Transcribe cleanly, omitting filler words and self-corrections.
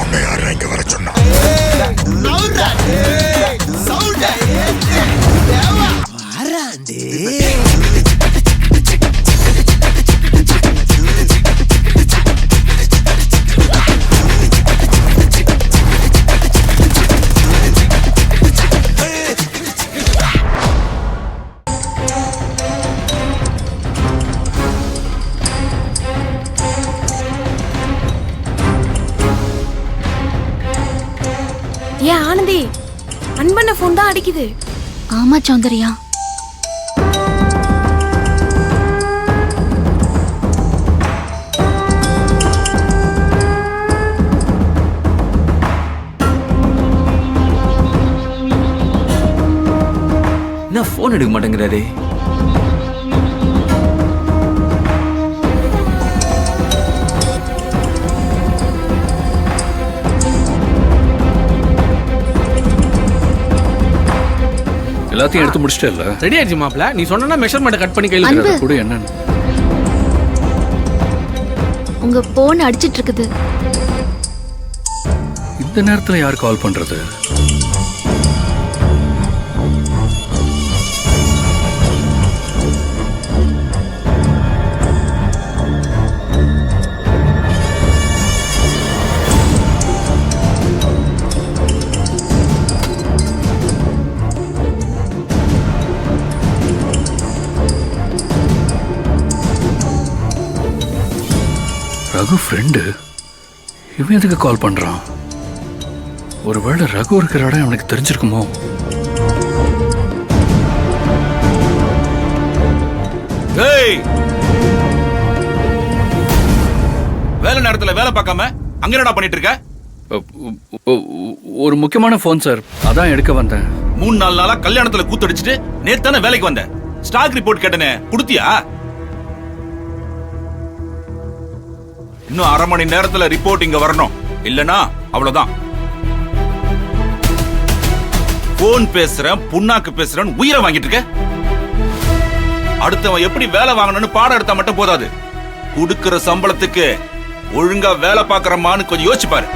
உன்னை யாரும் இங்க வர சொன்னா? ஏன் ஆனந்தி, அன்பண்ண போன் தான் அடிக்குது. ஆமா சௌந்தர்யா, என்ன போன் எடுக்க மாட்டேங்கிறாரே? எல்லாத்தையும் எடுத்து முடிச்சிட்டே இல்ல? ரெடி ஆயிடுச்சு மாப்ள. நீ சொன்னா மெஷர்மெண்ட் கட் பண்ணி கையில அன்பு. கூட என்னன்னு உங்க போன் அடிச்சிட்டு இருக்குது. இந்த நேரத்துல யார் கால் பண்றது? ரகு ஃப்ரெண்டு, இவன் எதுக்கு கால் பண்றான்? ஒருவேளை ரகு இருக்கிற இடம் அவனுக்கு தெரிஞ்சிருக்குமோ? வேலை நேரத்துல வேலை பார்க்காம அங்க என்னடா பண்ணிட்டு இருக்க? ஒரு முக்கியமான போன் சார், அதான் எடுக்க வந்தேன். 3-4 நாளா கல்யாணத்துல கூத்தடிச்சிட்டு நேத்தான வேலைக்கு வந்தேன். ஸ்டாக் ரிப்போர்ட் கேட்டனே, குடுத்தியா? இன்னும் 1/2 மணி நேரத்துல ரிப்போர்ட் இங்க வரணும், இல்லனா அவ்வளவுதான். போன் பேசுறேன், புண்ணாக்கு பேசுறேன், உயிரை வாங்கிட்டு இருக்க. அடுத்தவன் எப்படி வேலை வாங்கணும்னு பாடம் எடுத்தா மட்டும் போதாது. குடுக்கிற சம்பளத்துக்கு ஒழுங்கா வேலை பாக்குறமான்னு கொஞ்சம் யோசிச்சு பாரு.